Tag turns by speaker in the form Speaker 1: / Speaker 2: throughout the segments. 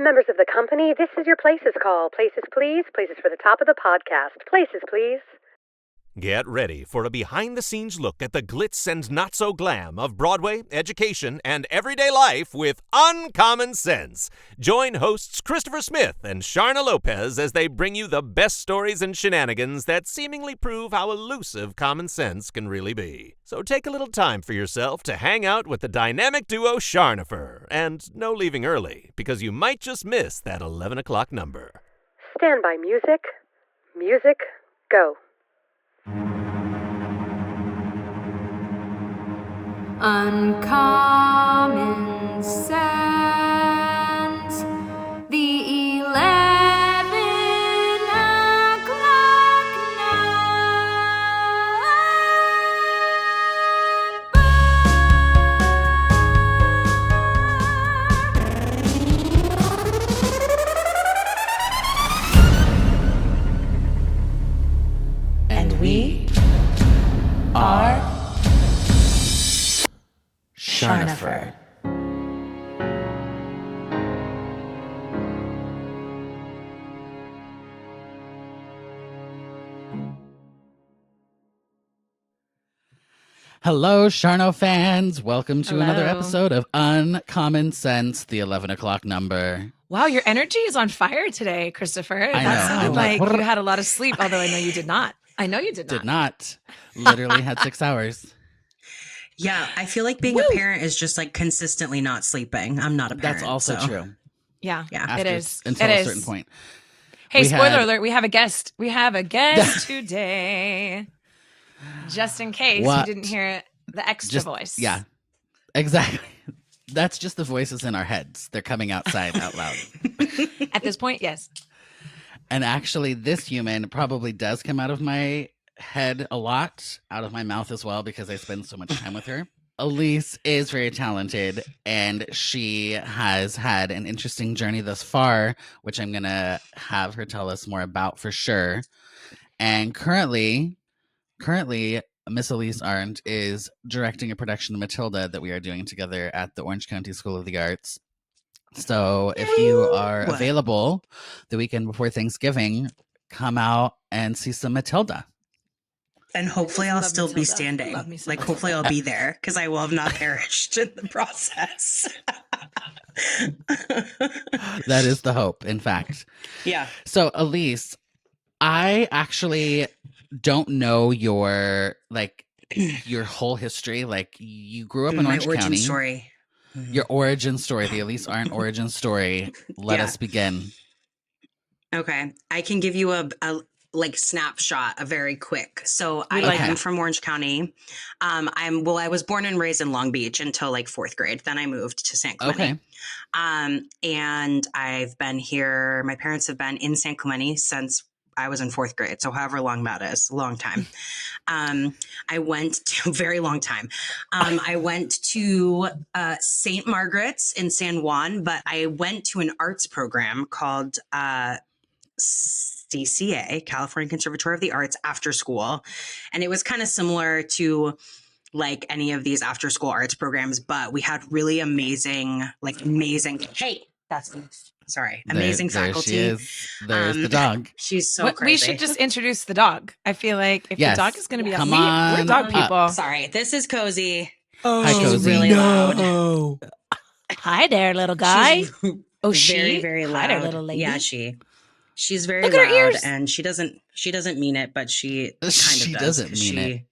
Speaker 1: Members of the company, this is your Places call. Places, please. Places for the top of the podcast. Places, please.
Speaker 2: Get ready for a behind-the-scenes look at the glitz and not-so-glam of Broadway, education, and everyday life with Uncommon Sense. Join hosts Christopher Smith and Sharna Lopez as they bring you the best stories and shenanigans that seemingly prove how elusive common sense can really be. So take a little time for yourself to hang out with the dynamic duo Charnopher. And no leaving early, because you might just miss that 11 o'clock number.
Speaker 1: Stand by music. Music, go.
Speaker 3: Uncommon sense, the 11 o'clock number. And we are Charnopher.
Speaker 4: Hello, Charno fans. Welcome to another episode of Uncommon Sense, the 11 o'clock number.
Speaker 5: Wow, your energy is on fire today, Christopher.
Speaker 4: I know.
Speaker 5: That sounded like you had a lot of sleep, although I know you did not. I know you did not.
Speaker 4: Did not. Literally had 6 hours.
Speaker 6: Yeah, I feel like being a parent is just like consistently not sleeping. I'm not a parent.
Speaker 4: That's also true.
Speaker 5: Yeah,
Speaker 4: After,
Speaker 5: it is.
Speaker 4: Until
Speaker 5: it
Speaker 4: a
Speaker 5: is.
Speaker 4: certain point.
Speaker 5: Hey, spoiler alert, we have a guest. We have a guest today. Just in case you didn't hear the extra voice.
Speaker 4: Yeah, exactly. That's just the voices in our heads. They're coming outside out loud.
Speaker 5: At this point, yes.
Speaker 4: And actually, this human probably does come out of my head a lot, out of my mouth as well, because I spend so much time with her. Elise is very talented, and she has had an interesting journey thus far, which I'm going to have her tell us more about for sure. And currently, Miss Elise Arndt is directing a production of Matilda that we are doing together at the Orange County School of the Arts. So if you are available the weekend before Thanksgiving, come out and see some Matilda.
Speaker 6: And hopefully I'll still be standing. Like, hopefully I'll be there because I will have not perished in the process.
Speaker 4: That is the hope, in fact.
Speaker 6: Yeah.
Speaker 4: So, Elise, I actually don't know your whole history. Like, you grew up in Orange
Speaker 6: origin
Speaker 4: County.
Speaker 6: Story.
Speaker 4: Your origin story, the Elise Arndt origin story. Let us begin.
Speaker 6: Okay. I can give you a snapshot, a very quick. So I'm from Orange County. I was born and raised in Long Beach until like 4th grade. Then I moved to San Clemente. And I've been here. My parents have been in San Clemente since I was in 4th grade. So however long that is, a long time. I went to very long time. I went to St. Margaret's in San Juan, but I went to an arts program called CCA, California Conservatory of the Arts, after school. And it was kind of similar to like any of these after school arts programs, but we had really amazing, hey, that's amazing faculty.
Speaker 4: There she is. There's the dog.
Speaker 6: She's so crazy.
Speaker 5: We should just introduce the dog. I feel like if the dog is going to be
Speaker 4: Come
Speaker 5: we're
Speaker 4: on
Speaker 5: dog people.
Speaker 6: Sorry, this is Cozy.
Speaker 4: Hi,
Speaker 6: She's
Speaker 4: Cozy.
Speaker 6: really loud.
Speaker 5: Hi there, little guy.
Speaker 6: Very, very loud.
Speaker 5: Hi there, little lady.
Speaker 6: Yeah, she's very
Speaker 5: Look at her
Speaker 6: loud,
Speaker 5: ears.
Speaker 6: and she doesn't mean it, but she kind of
Speaker 4: She doesn't mean it.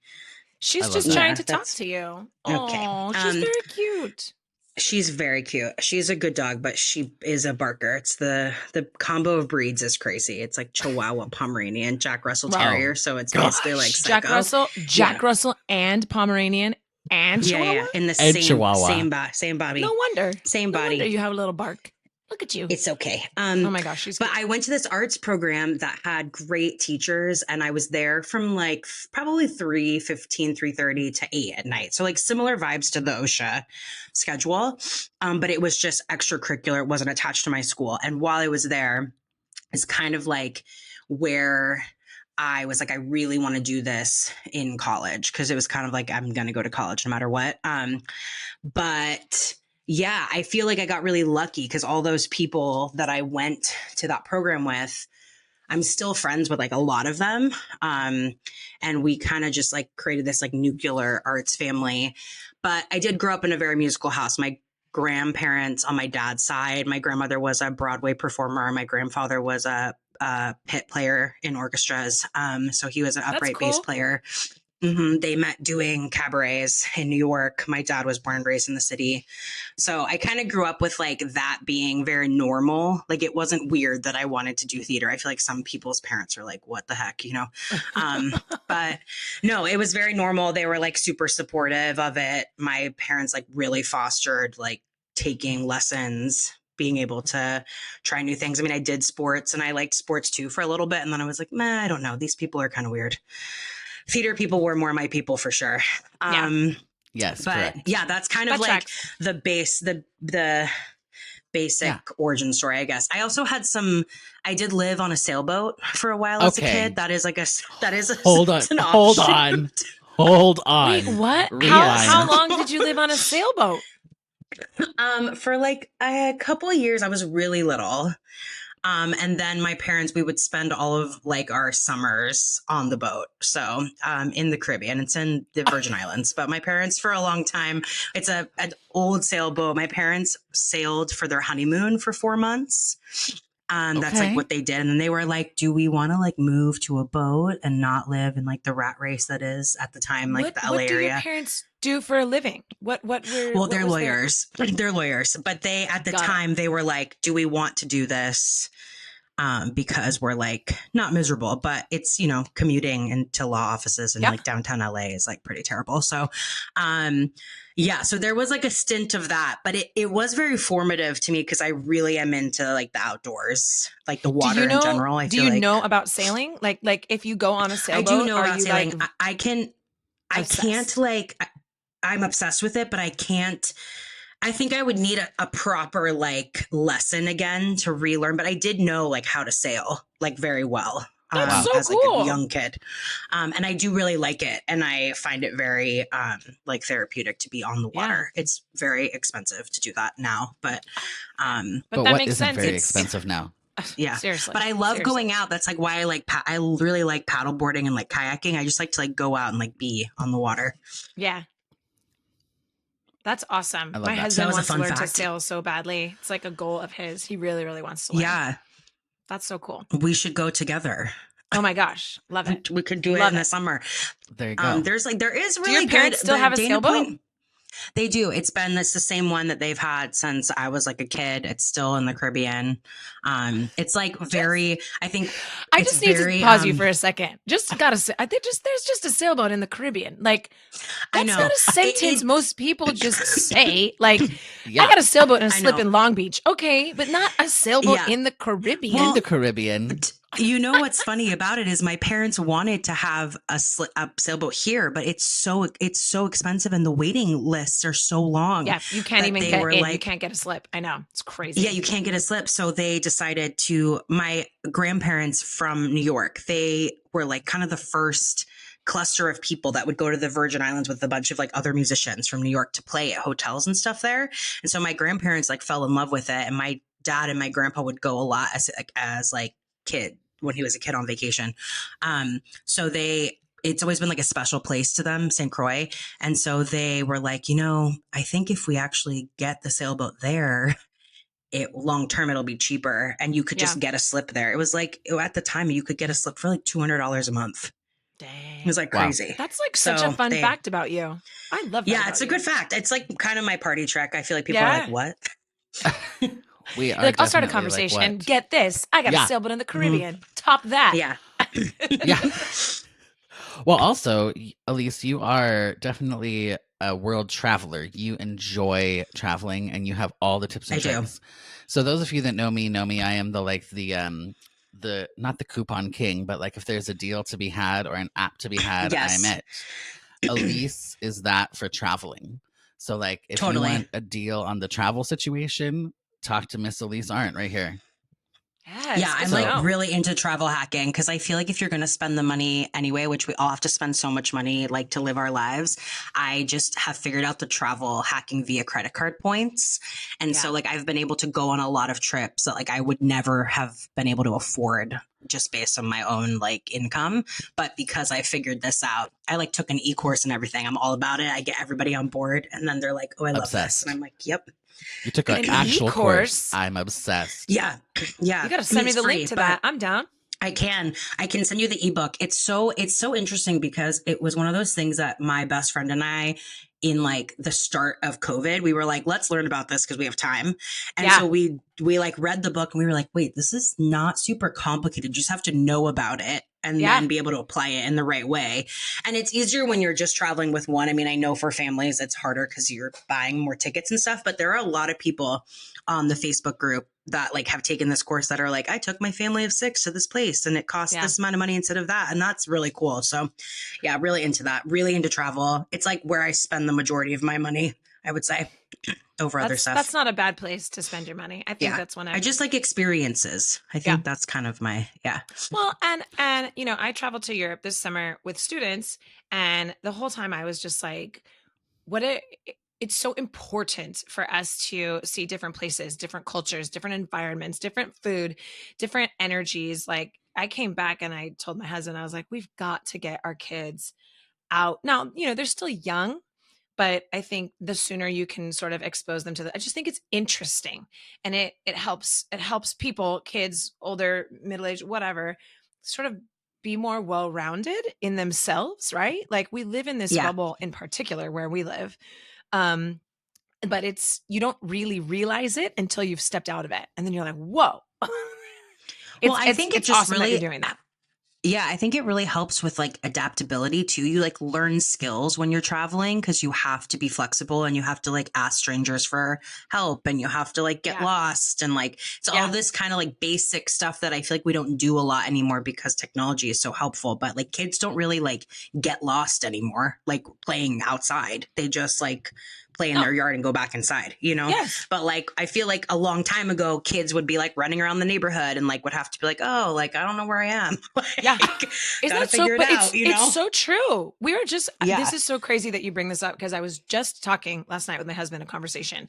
Speaker 5: She's
Speaker 4: I
Speaker 5: just
Speaker 4: love
Speaker 5: trying
Speaker 4: that.
Speaker 5: to talk to you.
Speaker 6: Okay.
Speaker 5: Oh, she's very cute.
Speaker 6: She's very cute. She's a good dog, but she is a barker. It's the combo of breeds is crazy. It's like Chihuahua, Pomeranian, Jack Russell Terrier. So it's basically like psycho.
Speaker 5: Jack Russell and Pomeranian and Chihuahua.
Speaker 6: Yeah, in the
Speaker 4: And
Speaker 6: same
Speaker 4: Chihuahua.
Speaker 6: same body.
Speaker 5: No wonder.
Speaker 6: Same
Speaker 5: No
Speaker 6: body.
Speaker 5: wonder you have a little bark. Look at you.
Speaker 6: It's okay.
Speaker 5: Oh my gosh, she's
Speaker 6: But
Speaker 5: cute.
Speaker 6: I went to this arts program that had great teachers, and I was there from like probably 3:30 to 8 at night. So like similar vibes to the OSHA schedule. But it was just extracurricular. It wasn't attached to my school. And while I was there, it's kind of like where I was like, I really want to do this in college, because it was kind of like, I'm going to go to college no matter what. But yeah, I feel like I got really lucky because all those people that I went to that program with, I'm still friends with like a lot of them. And we kind of just like created this like nuclear arts family. But I did grow up in a very musical house. My grandparents on my dad's side, my grandmother was a Broadway performer. My grandfather was a pit player in orchestras. So he was an upright bass player. They met doing cabarets in New York. My dad was born and raised in the city. So I kind of grew up with like that being very normal. Like it wasn't weird that I wanted to do theater. I feel like some people's parents are like, what the heck, you know? But no, it was very normal. They were like super supportive of it. My parents like really fostered like taking lessons, being able to try new things. I mean, I did sports and I liked sports too for a little bit. And then I was like, man, I don't know. These people are kind of weird. Theater people were more my people for sure.
Speaker 4: Yes,
Speaker 6: but
Speaker 4: correct.
Speaker 6: yeah, that's kind of like the basic origin story, I guess. I also had I did live on a sailboat for a while as a kid. That is hold on.
Speaker 5: Wait, what? How long did you live on a sailboat?
Speaker 6: For like a couple of years. I was really little. And then my parents, we would spend all of like our summers on the boat. So, in the Caribbean, it's in the Virgin Islands, but my parents for a long time, it's an old sailboat. My parents sailed for their honeymoon for 4 months. That's like what they did. And then they were like, do we want to like move to a boat and not live in like the rat race that is at the time, like the LA area?
Speaker 5: What do your parents do for a living?
Speaker 6: They're lawyers. They're lawyers. But they, at the time, they were like, do we want to do this? Because we're like not miserable, but it's, you know, commuting into law offices in like downtown LA is like pretty terrible. So, so there was like a stint of that, but it was very formative to me because I really am into like the outdoors, like the water in general.
Speaker 5: Do you know about sailing? Like if you go on a sailboat,
Speaker 6: I do know about sailing.
Speaker 5: Like
Speaker 6: I can't like, I'm obsessed with it, but I can't. I think I would need a proper like lesson again to relearn, but I did know like how to sail like very well.
Speaker 5: That's so
Speaker 6: as
Speaker 5: cool.
Speaker 6: Like a young kid. And I do really like it. And I find it very like therapeutic to be on the water. Yeah. It's very expensive to do that now, but
Speaker 5: that
Speaker 4: what
Speaker 5: makes
Speaker 4: isn't
Speaker 5: sense.
Speaker 4: very expensive now?
Speaker 6: Yeah,
Speaker 5: seriously.
Speaker 6: But I love going out. That's like why I like, I really like paddleboarding and like kayaking. I just like to like go out and like be on the water.
Speaker 5: Yeah. That's awesome. My
Speaker 4: that.
Speaker 5: husband wants to learn to sail so badly. It's like a goal of his. He really, really wants to learn.
Speaker 6: Yeah.
Speaker 5: That's so cool.
Speaker 6: We should go together.
Speaker 5: Oh my gosh. Love it.
Speaker 6: We could do it in the summer.
Speaker 4: There you go.
Speaker 6: There is really
Speaker 5: do your parents still have a sailboat?
Speaker 6: They do. It's the same one that they've had since I was like a kid. It's still in the Caribbean. It's like very, I think
Speaker 5: I just need to pause you for a second. Just gotta say, I think there's just a sailboat in the Caribbean. Like that's not a sentence most people just say. Like I got a sailboat and a slip in Long Beach. Okay, but not a sailboat in the Caribbean.
Speaker 4: Well, in the Caribbean.
Speaker 6: You know what's funny about it is my parents wanted to have a sailboat here, but it's so expensive and the waiting lists are so long.
Speaker 5: Yeah, you can't even get in. You can't get a slip. I know. It's crazy.
Speaker 6: Yeah, you can't get a slip. So they decided my grandparents from New York, they were like kind of the first cluster of people that would go to the Virgin Islands with a bunch of like other musicians from New York to play at hotels and stuff there. And so my grandparents like fell in love with it. And my dad and my grandpa would go a lot as like kid when he was a kid on vacation. So it's always been like a special place to them, St. Croix. And so they were like, you know, I think if we actually get the sailboat there, long term, it'll be cheaper. And you could just get a slip there. It was like, at the time you could get a slip for like $200 a month.
Speaker 5: Dang.
Speaker 6: It was like crazy.
Speaker 5: That's like such a fun fact about you. I love that.
Speaker 6: Yeah, it's a good fact. It's like kind of my party trick. I feel like people are like, what?
Speaker 4: We are
Speaker 5: like, I'll start a conversation and get this. I got a sailboat in the Caribbean. Top that.
Speaker 6: Yeah.
Speaker 4: Yeah. Well, also, Elise, you are definitely a world traveler. You enjoy traveling and you have all the tips and tricks. So those of you that know me, I am the not the coupon king, but like if there's a deal to be had or an app to be had, I'm it. Elise is that for traveling. So like if you want a deal on the travel situation, talk to Miss Elise Arndt right here.
Speaker 5: Yeah. Yes.
Speaker 6: Yeah, I'm like really into travel hacking because I feel like if you're going to spend the money anyway, which we all have to spend so much money like to live our lives, I just have figured out the travel hacking via credit card points. And so like I've been able to go on a lot of trips that like I would never have been able to afford just based on my own like income. But because I figured this out, I like took an e-course and everything. I'm all about it. I get everybody on board and then they're like, oh, I love this. And I'm like, yep.
Speaker 4: You took an actual course. I'm obsessed.
Speaker 6: Yeah. Yeah.
Speaker 5: You got to send me the link to that. I'm down.
Speaker 6: I can send you the ebook. It's so interesting because it was one of those things that my best friend and I, in like the start of COVID, we were like, let's learn about this because we have time. And so we like read the book and we were like, wait, this is not super complicated. You just have to know about it and then be able to apply it in the right way. And it's easier when you're just traveling with one. I mean, I know for families, it's harder because you're buying more tickets and stuff, but there are a lot of people on the Facebook group that like have taken this course that are like, I took my family of 6 to this place and it cost this amount of money instead of that. And that's really cool. So yeah, really into that, really into travel. It's like where I spend the majority of my money, I would say, over other stuff.
Speaker 5: That's not a bad place to spend your money. I think that's when
Speaker 6: I just like experiences. I think that's kind of my,
Speaker 5: Well, and, you know, I traveled to Europe this summer with students and the whole time I was just like, it's so important for us to see different places, different cultures, different environments, different food, different energies. Like I came back and I told my husband, I was like, we've got to get our kids out. Now, you know, they're still young, but I think the sooner you can sort of expose them to I just think it's interesting and it helps people, kids, older, middle-aged, whatever, sort of be more well-rounded in themselves, right? Like we live in this bubble in particular where we live. But you don't really realize it until you've stepped out of it. And then you're like, whoa.
Speaker 6: I think it's just
Speaker 5: awesome
Speaker 6: really,
Speaker 5: that you're doing that.
Speaker 6: Yeah, I think it really helps with like adaptability too. You like learn skills when you're traveling because you have to be flexible and you have to like ask strangers for help and you have to like get lost and like it's all this kind of like basic stuff that I feel like we don't do a lot anymore because technology is so helpful. But like kids don't really like get lost anymore, like playing outside. They just like play in their yard and go back inside, you know?
Speaker 5: Yes.
Speaker 6: But like, I feel like a long time ago, kids would be like running around the neighborhood and like would have to be like, oh, like, I don't know where I am.
Speaker 5: Isn't that so, but it's so true. We were just, this is so crazy that you bring this up because I was just talking last night with my husband, a conversation.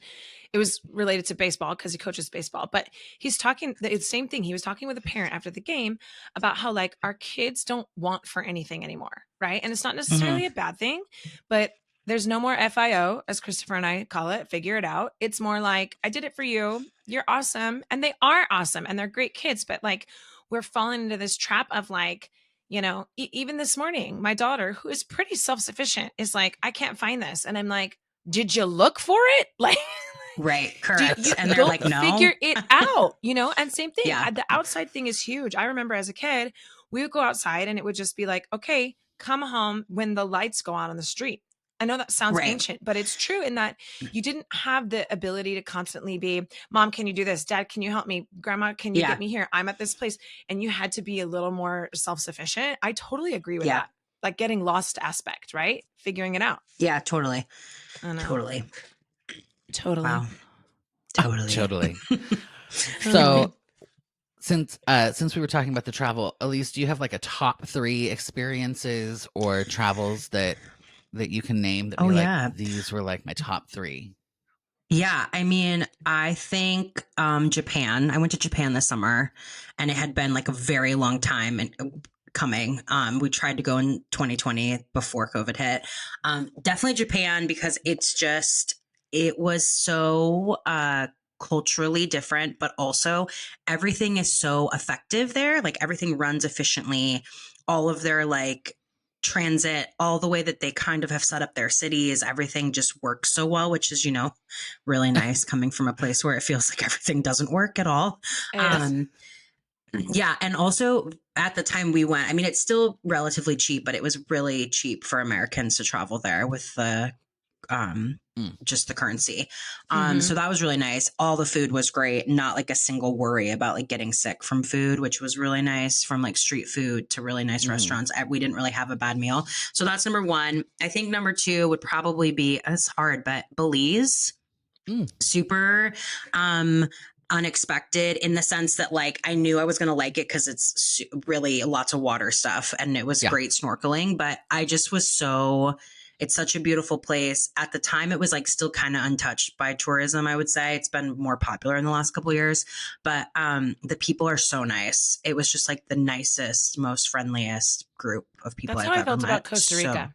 Speaker 5: It was related to baseball because he coaches baseball, but he's talking the same thing. He was talking with a parent after the game about how like our kids don't want for anything anymore. Right. And it's not necessarily a bad thing, but there's no more FIO, as Christopher and I call it, figure it out. It's more like, I did it for you. You're awesome. And they are awesome. And they're great kids. But like, we're falling into this trap of like, you know, even this morning, my daughter, who is pretty self-sufficient, is like, I can't find this. And I'm like, did you look for it? Like,
Speaker 6: right. Correct. And they're like, no.
Speaker 5: Figure it out, you know? And same thing. Yeah. The outside thing is huge. I remember as a kid, we would go outside and it would just be like, okay, come home when the lights go out on the street. I know that sounds ancient, but it's true in that you didn't have the ability to constantly be, Mom, can you do this? Dad, can you help me? Grandma, can you get me here? I'm at this place. And you had to be a little more self-sufficient. I totally agree with that. Like getting lost aspect, right? Figuring it out.
Speaker 6: Yeah, totally.
Speaker 5: I know.
Speaker 6: Totally.
Speaker 5: Wow.
Speaker 4: Totally. So since we were talking about the travel, Elise, do you have like a top 3 experiences or travels that you can name that like, these were like my top 3?
Speaker 6: Yeah. I mean, I think Japan. I went to Japan this summer and it had been like a very long time coming. We tried to go in 2020 before COVID hit. Definitely Japan because it was so culturally different, but also everything is so effective there. Like everything runs efficiently. All of their like transit, all the way that they kind of have set up their cities, everything just works so well, which is, you know, really nice coming from a place where it feels like everything doesn't work at all. Yeah. And also at the time we went, I mean, it's still relatively cheap, but it was really cheap for Americans to travel there with the just the currency. So that was really nice. All the food was great. Not like a single worry about like getting sick from food, which was really nice, from like street food to really nice restaurants. We didn't really have a bad meal. So that's number 1. I think number 2 would probably be, it's hard, but Belize. Super unexpected in the sense that like I knew I was going to like it because it's really lots of water stuff and it was great snorkeling, but I just was it's such a beautiful place. At the time it was like still kind of untouched by tourism. I would say it's been more popular in the last couple of years, but the people are so nice. It was just like the nicest, most friendliest group of people
Speaker 5: That's
Speaker 6: I've
Speaker 5: how I
Speaker 6: ever
Speaker 5: felt
Speaker 6: met.
Speaker 5: about Costa Rica.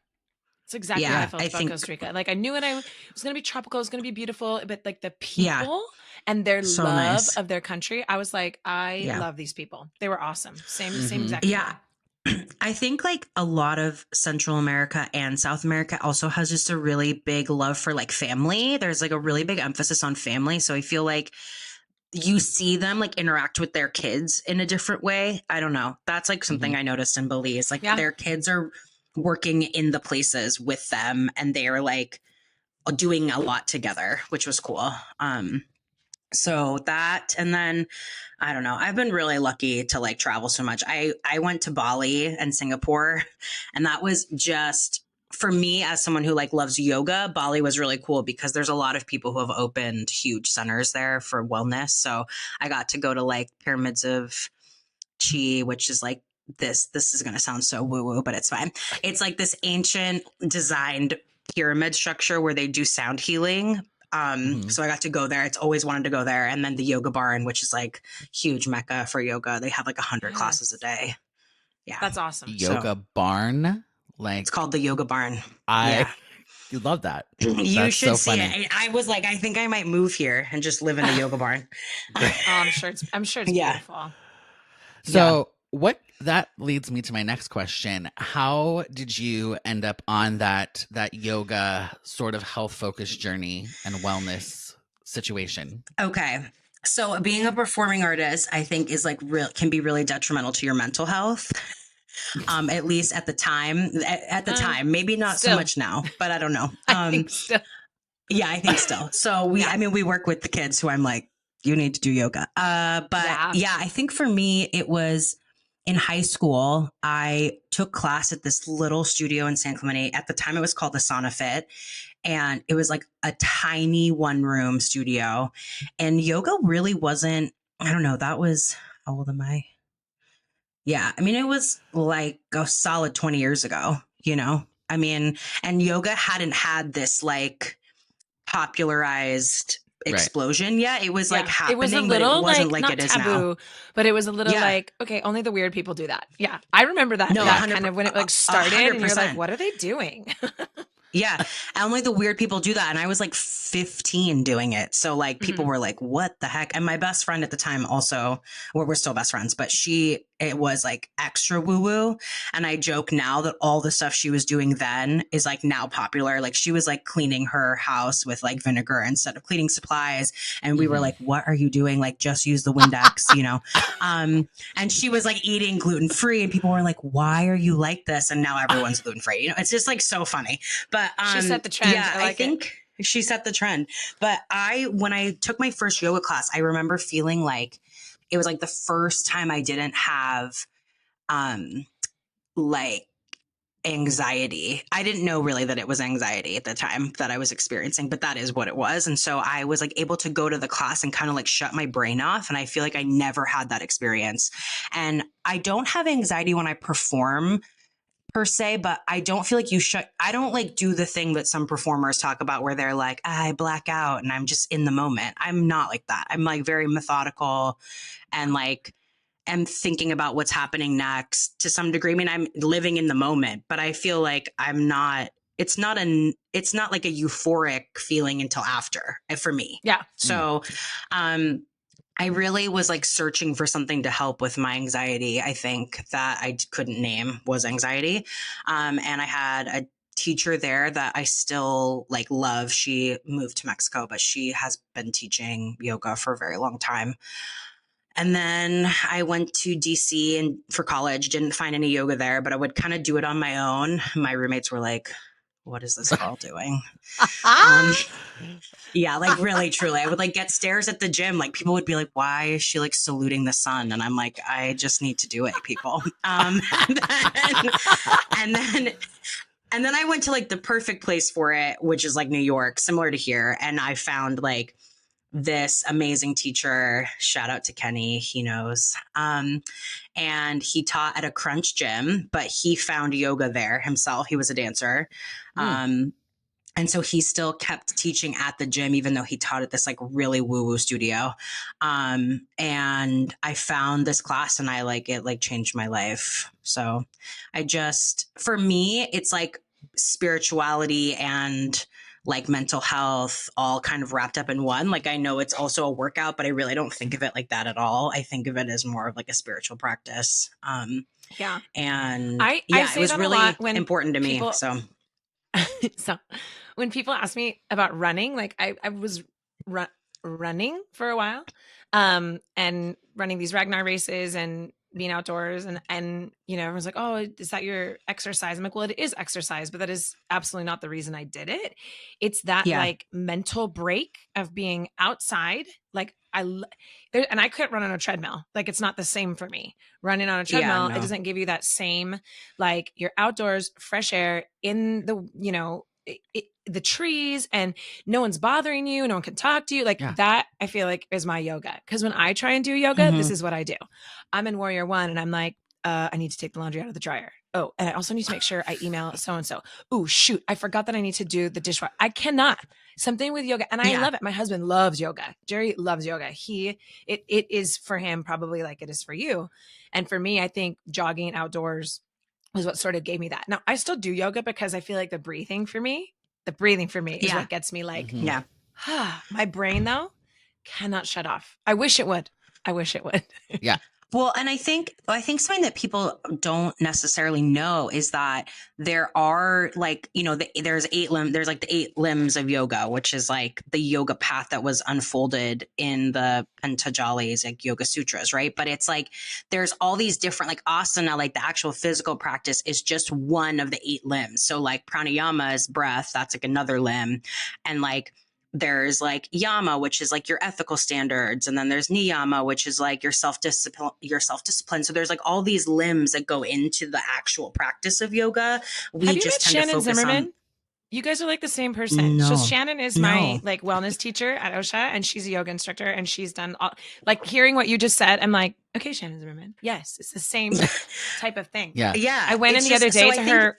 Speaker 5: It's exactly how I felt about
Speaker 6: think,
Speaker 5: Costa Rica. Like I knew it was going to be tropical, it was going to be beautiful, but like the people and their
Speaker 6: so
Speaker 5: love
Speaker 6: nice.
Speaker 5: of their country, I was like, I love these people. They were awesome. Same exact.
Speaker 6: Yeah. I think like a lot of Central America and South America also has just a really big love for like family. There's like a really big emphasis on family. So I feel like you see them like interact with their kids in a different way. I don't know. That's like something I noticed in Belize. Like their kids are working in the places with them and they're like doing a lot together, which was cool. So that, and then I don't know, I've been really lucky to like travel so much. I went to Bali and Singapore, and that was just for me as someone who like loves yoga. Bali was really cool because there's a lot of people who have opened huge centers there for wellness. So I got to go to like Pyramids of Chi, which is like this is going to sound so woo woo, but it's fine. It's like this ancient designed pyramid structure where they do sound healing. So I got to go there. It's always wanted to go there. And then the yoga barn, which is like huge mecca for yoga. They have like 100 classes a day. Yeah.
Speaker 5: That's awesome.
Speaker 4: Yoga barn? Like
Speaker 6: it's called the yoga barn.
Speaker 4: You love that.
Speaker 6: You should see it. I was like, I think I might move here and just live in the yoga barn.
Speaker 5: I'm sure it's beautiful.
Speaker 4: So what that leads me to my next question. How did you end up on that yoga sort of health focused journey and wellness situation?
Speaker 6: Okay. So being a performing artist, I think is like can be really detrimental to your mental health. At least at the time, maybe not so much now, but I don't know.
Speaker 5: I think still.
Speaker 6: Yeah, I think still. So we work with the kids who I'm like, you need to do yoga. I think for me, it was in high school. I took class at this little studio in San Clemente. At the time, it was called the Sauna Fit. And it was like a tiny 1-room studio. And yoga really wasn't, I don't know, that was, how old am I? Yeah. I mean, it was like a solid 20 years ago, you know? I mean, and yoga hadn't had this like popularized explosion yet. It was like happening,
Speaker 5: it was a little,
Speaker 6: but it wasn't
Speaker 5: like
Speaker 6: not
Speaker 5: it is
Speaker 6: taboo,
Speaker 5: now. But it was a little like, okay, only the weird people do that. Yeah. I remember that, that kind of when it like started 100%. And you're like, what are they doing?
Speaker 6: Yeah. Only the weird people do that. And I was like 15 doing it. So like people were like, what the heck? And my best friend at the time also, we're still best friends, but it was like extra woo woo. And I joke now that all the stuff she was doing then is like now popular. Like she was like cleaning her house with like vinegar instead of cleaning supplies. And we were like, what are you doing? Like just use the Windex, you know? And she was like eating gluten-free and people were like, why are you like this? And now everyone's gluten-free. You know, it's just like so funny. But
Speaker 5: she set the trend.
Speaker 6: Yeah, I think she set the trend. But when I took my first yoga class, I remember feeling like it was like the first time I didn't have like anxiety. I didn't know really that it was anxiety at the time that I was experiencing, but that is what it was. And so I was like able to go to the class and kind of like shut my brain off. And I feel like I never had that experience. And I don't have anxiety when I perform per se, but I don't feel like I don't like do the thing that some performers talk about where they're like, I black out and I'm just in the moment. I'm not like that. I'm like very methodical and like am thinking about what's happening next to some degree. I mean, I'm living in the moment, but I feel like it's not like a euphoric feeling until after for me.
Speaker 5: Yeah.
Speaker 6: So, I really was like searching for something to help with my anxiety. I think that I couldn't name was anxiety. And I had a teacher there that I still like love. She moved to Mexico, but she has been teaching yoga for a very long time. And then I went to DC and for college, didn't find any yoga there, but I would kind of do it on my own. My roommates were like, what is this girl doing? Yeah, like really, truly. I would like get stares at the gym. Like people would be like, why is she like saluting the sun? And I'm like, I just need to do it, people. And then I went to like the perfect place for it, which is like New York, similar to here. And I found like this amazing teacher, shout out to Kenny, he knows. And he taught at a Crunch gym, but he found yoga there himself. He was a dancer. And so he still kept teaching at the gym, even though he taught at this like really woo-woo studio. And I found this class and it like changed my life. So for me, it's like spirituality and like mental health all kind of wrapped up in one. Like I know it's also a workout, but I really don't think of it like that at all. I think of it as more of like a spiritual practice. And
Speaker 5: I say
Speaker 6: it was
Speaker 5: that
Speaker 6: really
Speaker 5: a lot when
Speaker 6: important to me.
Speaker 5: So when people ask me about running, like I was running for a while, and running these Ragnar races and being outdoors and everyone's like, oh, is that your exercise? I'm like, well, it is exercise, but that is absolutely not the reason I did it. It's that like mental break of being outside. Like and I couldn't run on a treadmill. Like it's not the same for me. Running on a treadmill, it doesn't give you that same, like you're outdoors, fresh air in the, the trees and no one's bothering you. No one can talk to you like that. I feel like is my yoga. Cause when I try and do yoga, this is what I do. I'm in Warrior One and I'm like, I need to take the laundry out of the dryer. Oh, and I also need to make sure I email so-and-so. Oh, shoot. I forgot that I need to do the dishwasher. I cannot. Something with yoga. And I love it. My husband loves yoga. Jerry loves yoga. It is for him probably like it is for you. And for me, I think jogging outdoors was what sort of gave me that. Now, I still do yoga because I feel like the breathing for me is what gets me like, my brain though cannot shut off. I wish it would.
Speaker 4: Yeah.
Speaker 6: Well, and I think something that people don't necessarily know is that there are like, there's like the 8 limbs of yoga, which is like the yoga path that was unfolded in the Pantajali's like Yoga Sutras, right? But it's like there's all these different like asana, like the actual physical practice is just one of the 8 limbs. So like pranayama is breath, that's like another limb, and like there's like yama, which is like your ethical standards. And then there's niyama, which is like your self-discipline. So there's like all these limbs that go into the actual practice of yoga.
Speaker 5: Have you met Shannon Zimmerman? You guys are like the same person.
Speaker 6: No.
Speaker 5: So Shannon is my like wellness teacher at OSHA and she's a yoga instructor and she's done all, like hearing what you just said. I'm like, okay, Shannon Zimmerman. Yes. It's the same type of thing.
Speaker 4: Yeah.
Speaker 6: Yeah.
Speaker 5: I went in the other day to her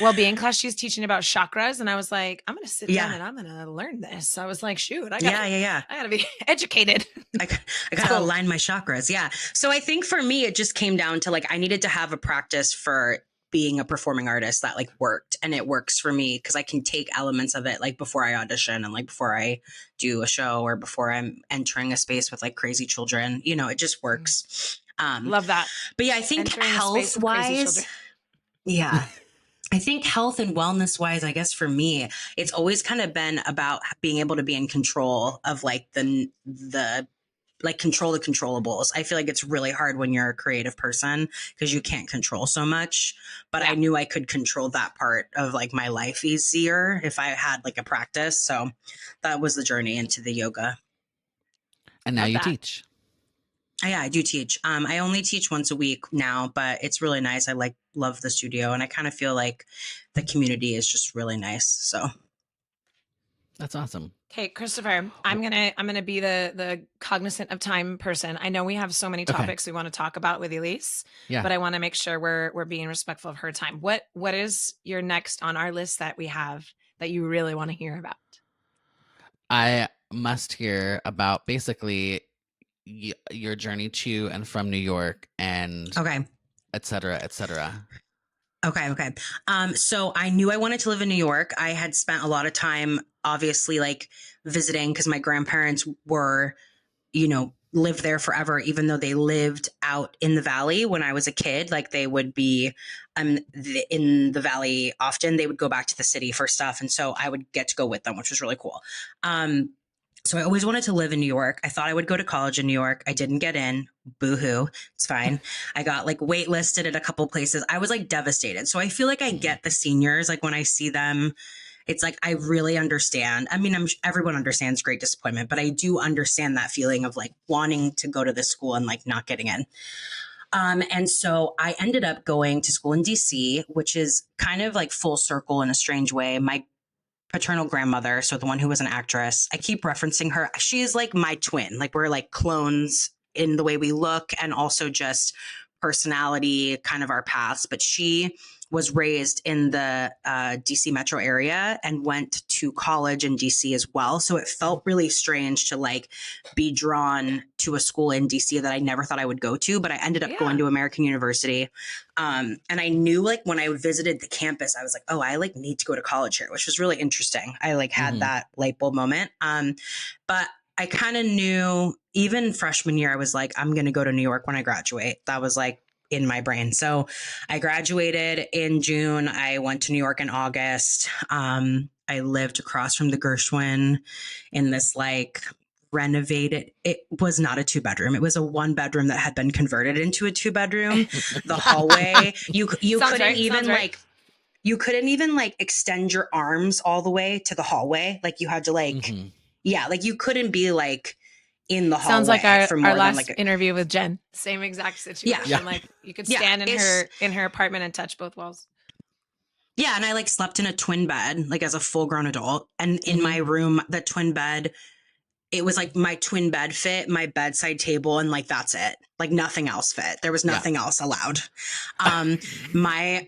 Speaker 5: well-being class. She's teaching about chakras and I was like, I'm going to sit down and I'm going to learn this. So I was like, shoot, I got to be educated.
Speaker 6: I got to align my chakras. Yeah. So I think for me, it just came down to like, I needed to have a practice for being a performing artist that like worked, and it works for me because I can take elements of it like before I audition and like before I do a show or before I'm entering a space with like crazy children, it just works.
Speaker 5: Love that.
Speaker 6: But yeah, I think health wise, I think health and wellness wise, I guess for me, it's always kind of been about being able to be in control of like the like control the controllables. I feel like it's really hard when you're a creative person because you can't control so much, but I knew I could control that part of like my life easier if I had like a practice. So that was the journey into the yoga.
Speaker 4: And now you teach.
Speaker 6: Yeah, I do teach. I only teach once a week now, but it's really nice. I love the studio and I kind of feel like the community is just really nice. So
Speaker 4: that's awesome.
Speaker 5: Okay, Christopher, I'm gonna be the cognizant of time person. I know we have so many topics we want to talk about with Elise, but I want to make sure we're being respectful of her time. What is your next on our list that we have that you really want to hear about?
Speaker 4: I must hear about basically your journey to and from New York and et cetera, et cetera.
Speaker 6: Okay. So I knew I wanted to live in New York. I had spent a lot of time obviously like visiting because my grandparents were, lived there forever, even though they lived out in the valley when I was a kid. Like they would be in the valley often. They would go back to the city for stuff. And so I would get to go with them, which was really cool. So I always wanted to live in New York. I thought I would go to college in New York. I didn't get in. Boo-hoo. It's fine. I got like waitlisted at a couple places. I was like devastated. So I feel like I get the seniors. Like when I see them, it's like, I really understand. I mean, everyone understands great disappointment, but I do understand that feeling of like wanting to go to this school and like not getting in. And so I ended up going to school in DC, which is kind of like full circle in a strange way. My paternal grandmother, so the one who was an actress, I keep referencing her. She is like my twin. Like we're like clones in the way we look and also just personality, kind of our paths. But she was raised in the DC metro area and went to college in DC as well. So it felt really strange to like be drawn to a school in DC that I never thought I would go to, but I ended up going to American University. And I knew like when I visited the campus, I was like, oh, I like need to go to college here, which was really interesting. I like had that light bulb moment. But I kind of knew even freshman year, I was like, I'm going to go to New York when I graduate. That was like in my brain. So I graduated in June. I went to New York in August. I lived across from the Gershwin in this like renovated. It was not a 2-bedroom. It was a 1-bedroom that had been converted into a 2-bedroom. The hallway, you couldn't even like, you couldn't even like extend your arms all the way to the hallway. Like you had to like, like you couldn't be like in the hallway.
Speaker 5: Sounds like our last interview with Jen. Same exact situation. Yeah. Like you could stand in her apartment and touch both walls.
Speaker 6: Yeah. And I like slept in a twin bed, like as a full grown adult. And in my room, the twin bed, it was like my twin bed fit, my bedside table, and like that's it. Like nothing else fit. There was nothing else allowed. My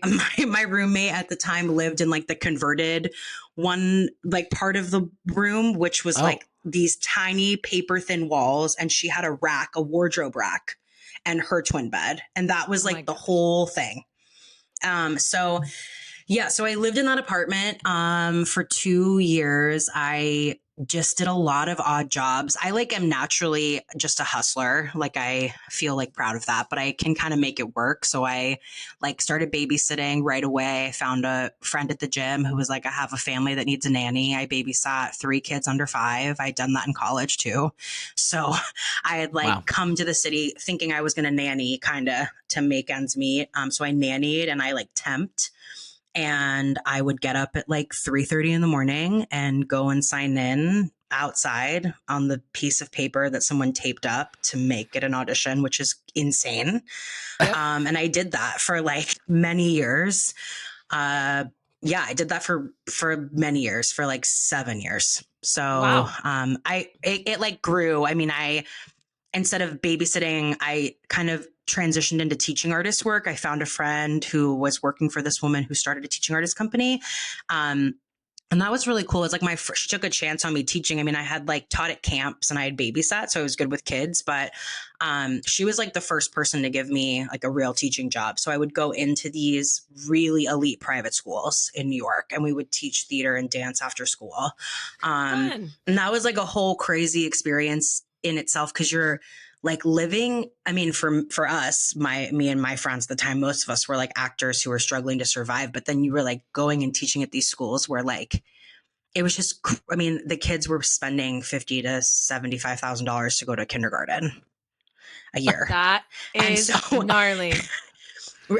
Speaker 6: roommate at the time lived in like the converted one, like part of the room, which was like these tiny paper thin walls, and she had a rack, a wardrobe rack, and her twin bed, and that was like the whole thing. So I lived in that apartment for 2 years. I just did a lot of odd jobs. I like am naturally just a hustler. Like I feel like proud of that, but I can kind of make it work. So I like started babysitting right away. I found a friend at the gym who was like, I have a family that needs a nanny. I babysat 3 kids under 5. I'd done that in college too. So I had like come to the city thinking I was going to nanny kind of to make ends meet. So I nannied and I like temped. And I would get up at like 3:30 in the morning and go and sign in outside on the piece of paper that someone taped up to make it an audition, which is insane. Yep. And I did that for like many years. I did that for many years, for like 7 years. So it like grew. I mean, instead of babysitting, I kind of transitioned into teaching artist work. I found a friend who was working for this woman who started a teaching artist company. And that was really cool. It's like she took a chance on me teaching. I mean, I had like taught at camps and I had babysat, so I was good with kids, but she was like the first person to give me like a real teaching job. So I would go into these really elite private schools in New York and we would teach theater and dance after school. And that was like a whole crazy experience in itself, because you're like living, I mean, for us, me and my friends at the time, most of us were like actors who were struggling to survive. But then you were like going and teaching at these schools where like, it was just, I mean, the kids were spending $50,000 to $75,000 to go to kindergarten a year.
Speaker 5: That is gnarly.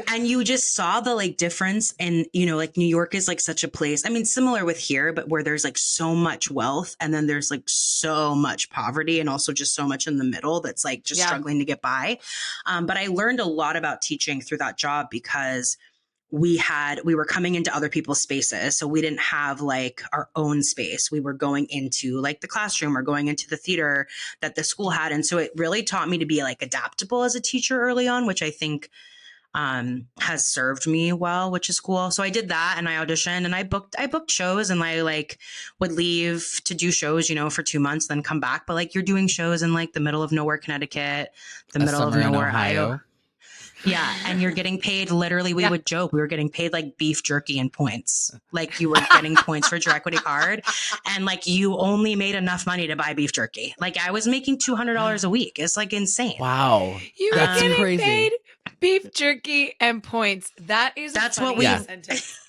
Speaker 6: And you just saw the like difference. And, you know, like New York is like such a place, I mean, similar with here, but where there's like so much wealth and then there's like so much poverty and also just so much in the middle that's like just struggling to get by. But I learned a lot about teaching through that job because we were coming into other people's spaces. So we didn't have like our own space. We were going into like the classroom or going into the theater that the school had. And so it really taught me to be like adaptable as a teacher early on, which I think has served me well, which is cool. So I did that and I auditioned and I booked shows, and I like would leave to do shows, you know, for 2 months, then come back. But like you're doing shows in like the middle of nowhere, Connecticut, the middle of nowhere, Ohio. Yeah. And you're getting paid literally, we would joke, we were getting paid like beef jerky and points. Like you were getting points for your equity card. And like you only made enough money to buy beef jerky. Like I was making $200 a week. It's like insane.
Speaker 4: Wow.
Speaker 5: That's crazy. Paid beef jerky and points. That's what we sentence.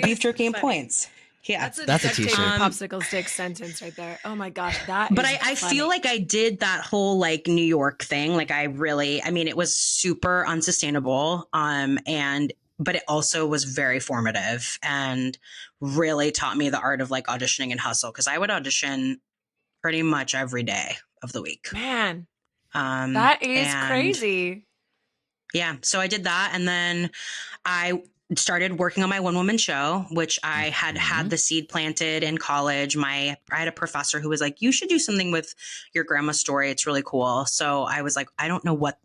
Speaker 6: Beef jerky and points. Yeah,
Speaker 5: that's a t-shirt. Popsicle stick sentence right there. Oh my gosh, But
Speaker 6: I feel like I did that whole like New York thing. Like I mean, it was super unsustainable. But it also was very formative and really taught me the art of like auditioning and hustle. Because I would audition pretty much every day of the week.
Speaker 5: Man, that is crazy.
Speaker 6: Yeah. So I did that. And then I started working on my one-woman show, which I had the seed planted in college. I had a professor who was like, you should do something with your grandma's story. It's really cool. So I was like, I don't know what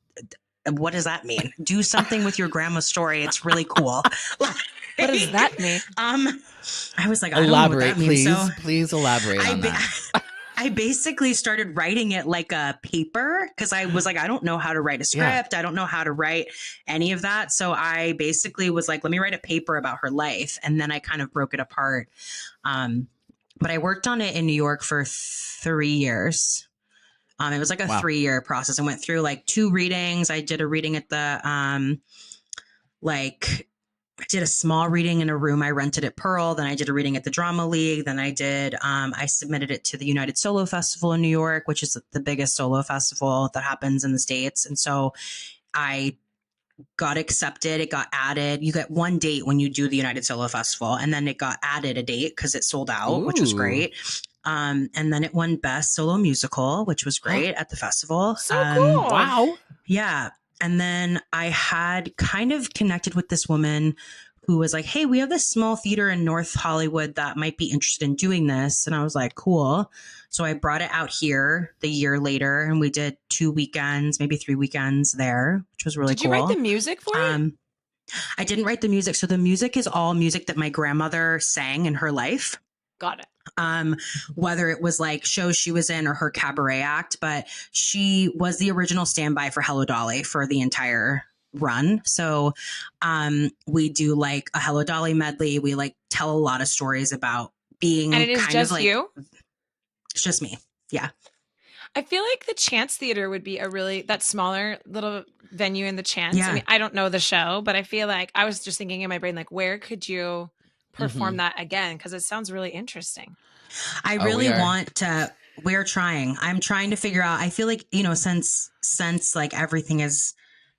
Speaker 6: does that mean? Do something with your grandma's story. It's really cool.
Speaker 5: What does that mean?
Speaker 6: I was like, I
Speaker 4: elaborate,
Speaker 6: don't know what that means.
Speaker 4: Please, please elaborate on that.
Speaker 6: I basically started writing it like a paper because I was like, I don't know how to write a script. I don't know how to write any of that. So I basically was like, let me write a paper about her life. And then I kind of broke it apart. But I worked on it in New York for 3 years. It was like a 3-year process. I went through like 2 readings. I did a reading at the, I did a small reading in a room I rented at Pearl. Then I did a reading at the Drama League. Then I submitted it to the United Solo Festival in New York, which is the biggest solo festival that happens in the States. And so I got accepted. It got added. You get 1 date when you do the United Solo Festival. And then it got added a date because it sold out, which was great. And then it won Best Solo Musical, which was great at the festival.
Speaker 5: So cool.
Speaker 4: Wow.
Speaker 6: Yeah. And then I had kind of connected with this woman who was like, hey, we have this small theater in North Hollywood that might be interested in doing this. And I was like, cool. So I brought it out here the year later and we did 2 weekends, maybe 3 weekends there, which was really cool.
Speaker 5: Did you write the music for it?
Speaker 6: I didn't write the music. So the music is all music that my grandmother sang in her life.
Speaker 5: Got it.
Speaker 6: Whether it was like shows she was in or her cabaret act, but she was the original standby for Hello Dolly for the entire run. So we do like a Hello Dolly medley. We like tell a lot of stories about being
Speaker 5: and it is
Speaker 6: kind
Speaker 5: just
Speaker 6: of like,
Speaker 5: you?
Speaker 6: It's just me. Yeah.
Speaker 5: I feel like the Chance Theater would be that smaller little venue in the Chance.
Speaker 6: Yeah.
Speaker 5: I mean, I don't know the show, but I feel like I was just thinking in my brain, like, where could you perform that again? Because it sounds really interesting.
Speaker 6: I really want to. We're trying. I'm trying to figure out. I feel like, since like everything is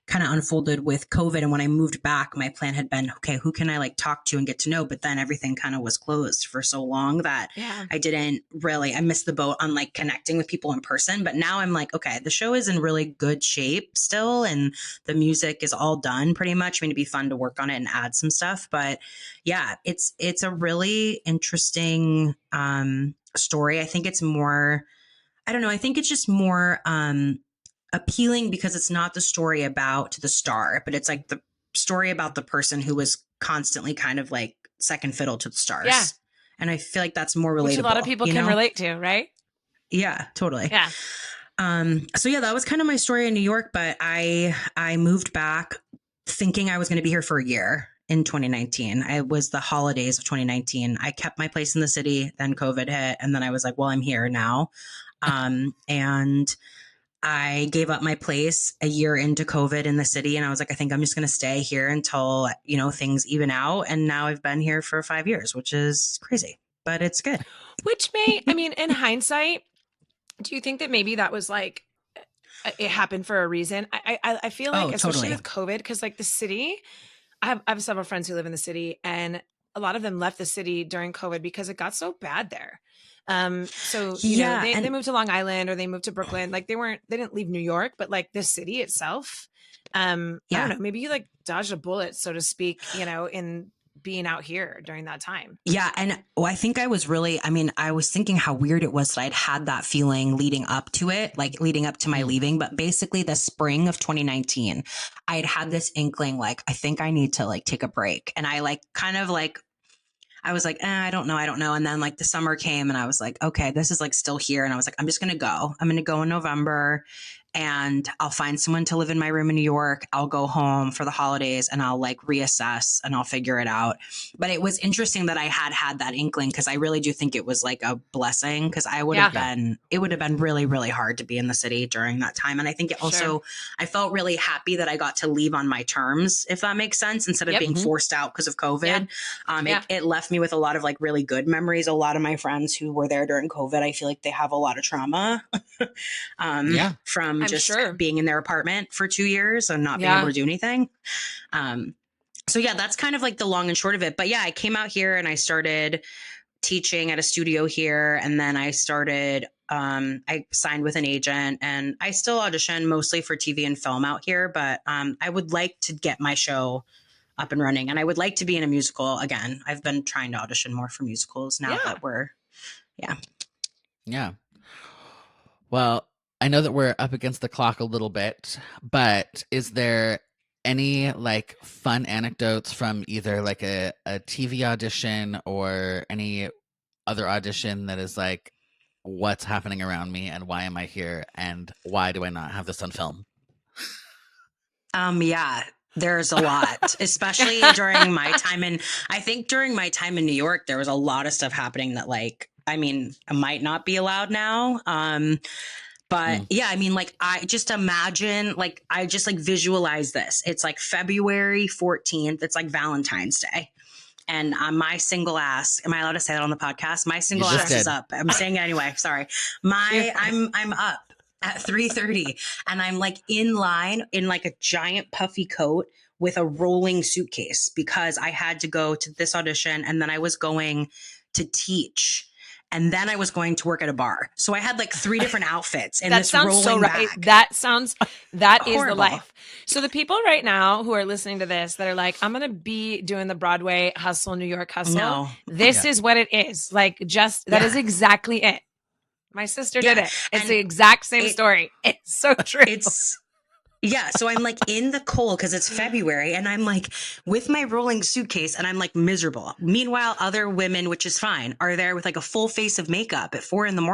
Speaker 6: kind of unfolded with COVID, and when I moved back, my plan had been, okay, who can I like talk to and get to know? But then everything kind of was closed for so long that I missed the boat on like connecting with people in person. But now I'm like, okay, the show is in really good shape still, and the music is all done pretty much. I mean, it'd be fun to work on it and add some stuff. But yeah, it's a really interesting story. I think it's more, I don't know. I think it's just more appealing because it's not the story about the star, but it's like the story about the person who was constantly kind of like second fiddle to the stars. Yeah. And I feel like that's more relatable. Which
Speaker 5: a lot of people can relate to, right?
Speaker 6: Yeah, totally.
Speaker 5: Yeah.
Speaker 6: So yeah, that was kind of my story in New York, but I moved back thinking I was going to be here for a year in 2019. It was the holidays of 2019. I kept my place in the city, then COVID hit. And then I was like, well, I'm here now. And I gave up my place a year into COVID in the city. And I was like, I think I'm just going to stay here until, things even out. And now I've been here for 5 years, which is crazy, but it's good.
Speaker 5: Which in hindsight, do you think that maybe that was like, it happened for a reason? I feel like, especially with COVID, because like the city, I have several friends who live in the city, and a lot of them left the city during COVID because it got so bad there. So they moved to Long Island or they moved to Brooklyn. Like they didn't leave New York, but like the city itself, I don't know, maybe you like dodged a bullet, so to speak, in being out here during that time.
Speaker 6: Yeah. And I think I was thinking how weird it was that I'd had that feeling leading up to it, like leading up to my leaving. But basically the spring of 2019, I'd had this inkling, like, I think I need to like take a break. And I like kind of like, I was like, I don't know. And then like the summer came and I was like, okay, this is like still here. And I was like, I'm just going to go. I'm going to go in November and I'll find someone to live in my room in New York. I'll go home for the holidays and I'll like reassess and I'll figure it out. But it was interesting that I had that inkling because I really do think it was like a blessing because it would have been really, really hard to be in the city during that time. And I think it also, I felt really happy that I got to leave on my terms, if that makes sense, instead of being forced out because of COVID. It left me with a lot of like really good memories. A lot of my friends who were there during COVID, I feel like they have a lot of trauma from being in their apartment for 2 years and not being able to do anything. So yeah, that's kind of like the long and short of it. But yeah, I came out here and I started teaching at a studio here. And then I started, I signed with an agent and I still audition mostly for TV and film out here. But I would like to get my show up and running. And I would like to be in a musical again. I've been trying to audition more for musicals now that we're,
Speaker 4: Yeah. Well, I know that we're up against the clock a little bit, but is there any like fun anecdotes from either like a TV audition or any other audition that is like, what's happening around me and why am I here and why do I not have this on film?
Speaker 6: Yeah, there's a lot, especially during my time during my time in New York, there was a lot of stuff happening that like, I mean, might not be allowed now. But yeah, I mean, like, I just imagine, like, I just like visualize this. It's like February 14th. It's like Valentine's Day. And my single ass, am I allowed to say that on the podcast? My single ass is up. I'm saying it anyway. Sorry. I'm up at 3:30 and I'm like in line in like a giant puffy coat with a rolling suitcase because I had to go to this audition and then I was going to teach. And then I was going to work at a bar. So I had like 3 different outfits in this rolling
Speaker 5: so right.
Speaker 6: bag.
Speaker 5: That is the life. So the people right now who are listening to this that are like, I'm going to be doing the Broadway hustle, New York hustle.
Speaker 6: No.
Speaker 5: This is what it is. Like that is exactly it. My sister did it. It's the exact same story. It's so true.
Speaker 6: So I'm like in the cold because it's February and I'm like with my rolling suitcase and I'm like miserable. Meanwhile, other women, which is fine, are there with like a full face of makeup at 4 a.m.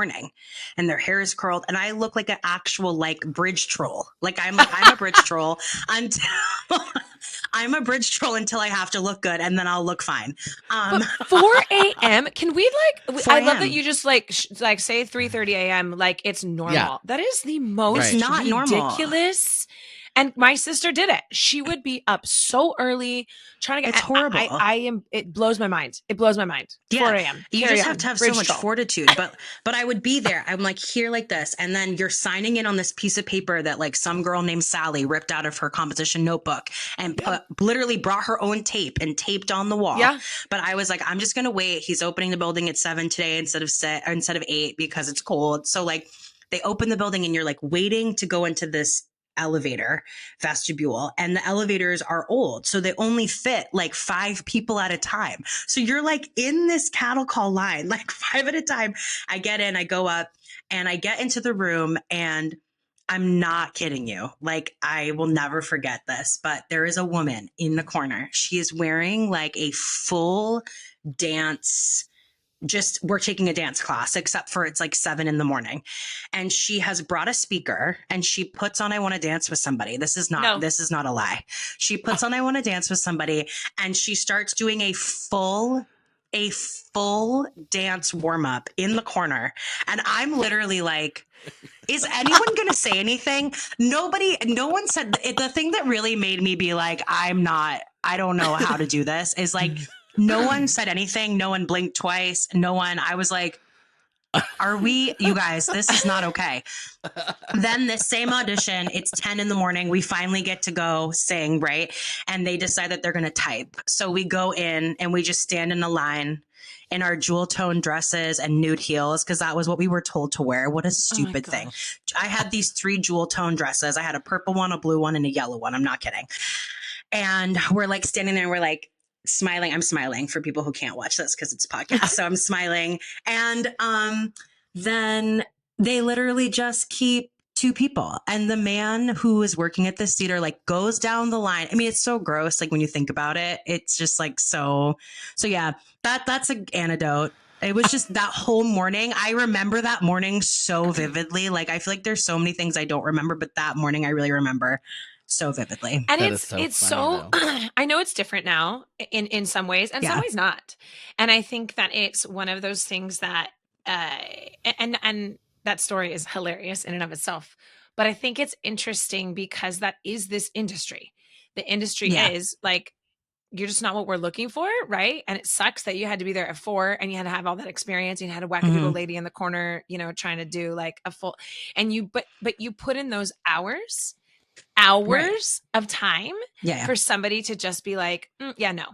Speaker 6: and their hair is curled. And I look like an actual like bridge troll. Like I'm a bridge troll until I'm a bridge troll until I have to look good and then I'll look fine.
Speaker 5: 4 a.m. Can we like, I love that you just like say 3:30 a.m. Like it's normal. Yeah. That is the most
Speaker 6: not
Speaker 5: ridiculous. And my sister did it. She would be up so early trying to get.
Speaker 6: It's horrible.
Speaker 5: It blows my mind. It blows my mind.
Speaker 6: Yeah.
Speaker 5: 4 a.m.
Speaker 6: You just have to have so much fortitude. But I would be there. I'm like here like this, and then you're signing in on this piece of paper that like some girl named Sally ripped out of her composition notebook and literally brought her own tape and taped on the wall.
Speaker 5: Yeah.
Speaker 6: But I was like, I'm just gonna wait. He's opening the building at 7 today instead of 8 because it's cold. So like they open the building and you're like waiting to go into this elevator vestibule and the elevators are old. So they only fit like 5 people at a time. So you're like in this cattle call line, like 5 at a time. I get in, I go up and I get into the room and I'm not kidding you. Like I will never forget this, but there is a woman in the corner. She is wearing like a full dance we're taking a dance class, except for it's like 7 a.m. And she has brought a speaker and she puts on, I Want to Dance with Somebody. This is not a lie. She puts on, I Want to Dance with Somebody. And she starts doing a full dance warm up in the corner. And I'm literally like, is anyone going to say anything? No one said. The thing that really made me be like, I don't know how to do this is like, no one said anything. No one blinked twice. I was like, you guys, this is not okay. Then this same audition, it's 10 a.m. We finally get to go sing, right? And they decide that they're going to type. So we go in and we just stand in a line in our jewel tone dresses and nude heels because that was what we were told to wear. What a stupid thing. I had these 3 jewel tone dresses. I had a purple one, a blue one, and a yellow one. I'm not kidding. And we're like standing there and we're like, smiling. I'm smiling for people who can't watch this because it's a podcast. So I'm smiling. And then they literally just keep 2 people. And the man who is working at this theater like goes down the line. I mean, it's so gross. Like when you think about it, it's just like so yeah, that's an anecdote. It was just that whole morning. I remember that morning so vividly. Like I feel like there's so many things I don't remember, but that morning I really remember so vividly.
Speaker 5: And it's so I know it's different now in some ways and some ways not. And I think that it's one of those things that and that story is hilarious in and of itself. But I think it's interesting because that is this industry. The industry is like, you're just not what we're looking for, right? And it sucks that you had to be there at 4 and you had to have all that experience. And you had a wackadoodle lady in the corner, trying to do like a full and but you put in those hours of time for somebody to just be like, no.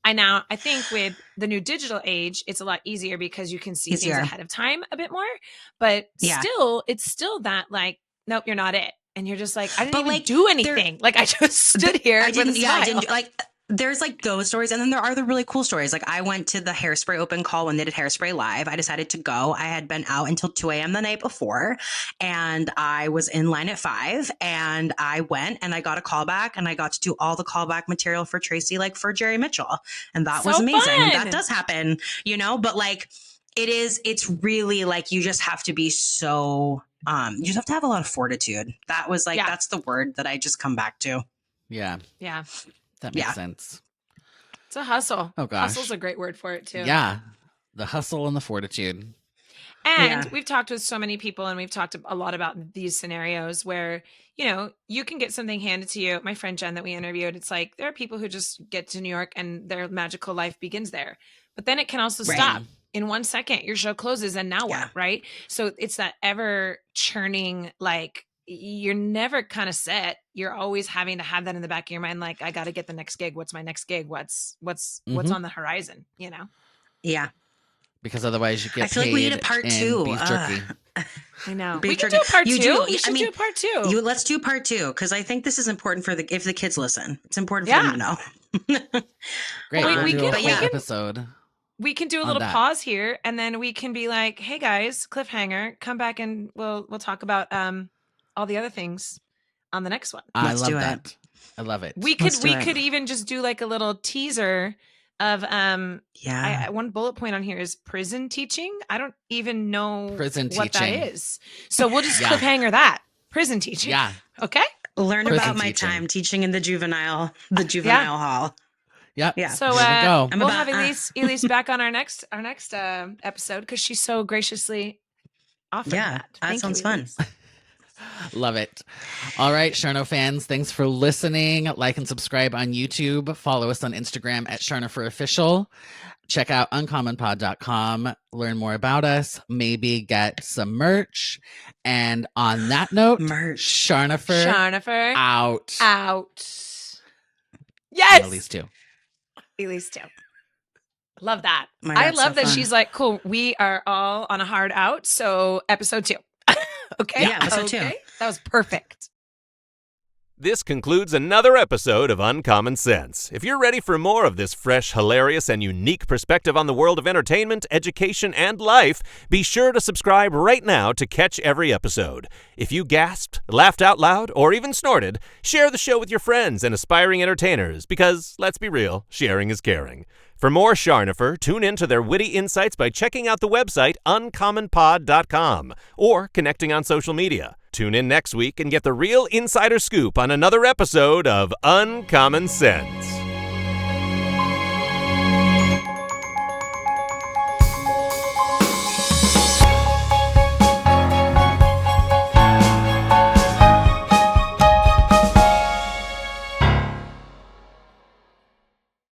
Speaker 5: I think with the new digital age, it's a lot easier because you can see things ahead of time a bit more, but it's still that like, nope, you're not it. And you're just like, I didn't even do anything. Like I just stood here with a smile.
Speaker 6: there's like those stories, and then there are the really cool stories. Like I went to the Hairspray open call when they did Hairspray Live. I decided to go. I had been out until 2 a.m. the night before, and I was in line at 5, and I went and I got a callback, and I got to do all the callback material for Tracy, like for Jerry Mitchell, and that was amazing.
Speaker 5: Fun.
Speaker 6: That does happen, but like it's really like you just have to be so you just have to have a lot of fortitude. That was like that's the word that I just come back to.
Speaker 4: Yeah. That makes sense.
Speaker 5: It's a hustle.
Speaker 4: Oh gosh.
Speaker 5: Hustle's a great word for it too.
Speaker 4: Yeah. The hustle and the fortitude.
Speaker 5: And we've talked with so many people, and we've talked a lot about these scenarios where, you can get something handed to you. My friend Jen that we interviewed, it's like there are people who just get to New York and their magical life begins there. But then it can also stop in 1 second. Your show closes and now what, right? So it's that ever churning, like, you're never kind of set. You're always having to have that in the back of your mind. Like, I got to get the next gig. What's my next gig? What's on the horizon,
Speaker 6: Yeah.
Speaker 4: Because otherwise you get
Speaker 6: I feel like we need a part 2.
Speaker 4: Beef jerky.
Speaker 5: I know.
Speaker 6: Beef
Speaker 5: We can
Speaker 6: jerky.
Speaker 5: do a part 2.
Speaker 6: do.
Speaker 5: We should do a part 2.
Speaker 6: Let's do part 2, because I think this is important if the kids listen. It's important for them to know.
Speaker 4: Great.
Speaker 5: Well,
Speaker 4: we can do a whole
Speaker 5: can-
Speaker 4: episode.
Speaker 5: We can do a little pause here, and then we can be like, hey guys, cliffhanger, come back and we'll talk about all the other things on the next one.
Speaker 4: I love that. I love it.
Speaker 5: We could even just do like a little teaser of one bullet point on here is prison teaching. I don't even know what that is. So we'll just cliffhanger that. Prison teaching.
Speaker 4: Yeah.
Speaker 5: Okay?
Speaker 6: Learn about my time teaching in the juvenile hall.
Speaker 4: Yep.
Speaker 6: Yeah.
Speaker 5: So we'll have Elise back on our next episode, because she's so graciously offered that.
Speaker 6: That sounds fun.
Speaker 4: Love it. All right, Charno fans, thanks for listening. Like and subscribe on YouTube. Follow us on Instagram at Charnopher Official. Check out uncommonpod.com. Learn more about us. Maybe get some merch. And on that note, Charnopher out.
Speaker 5: Yes.
Speaker 4: And Elise too.
Speaker 5: Elise too. Love that.
Speaker 6: I
Speaker 5: love that she's like, cool, we are all on a hard out. So episode 2. Okay.
Speaker 6: Yeah, episode 2.
Speaker 5: That was perfect.
Speaker 2: This concludes another episode of Uncommon Sense. If you're ready for more of this fresh, hilarious, and unique perspective on the world of entertainment, education, and life, be sure to subscribe right now to catch every episode. If you gasped, laughed out loud, or even snorted, share the show with your friends and aspiring entertainers, because, let's be real, sharing is caring. For more Charnopher, tune in to their witty insights by checking out the website uncommonpod.com or connecting on social media. Tune in next week and get the real insider scoop on another episode of Uncommon Sense.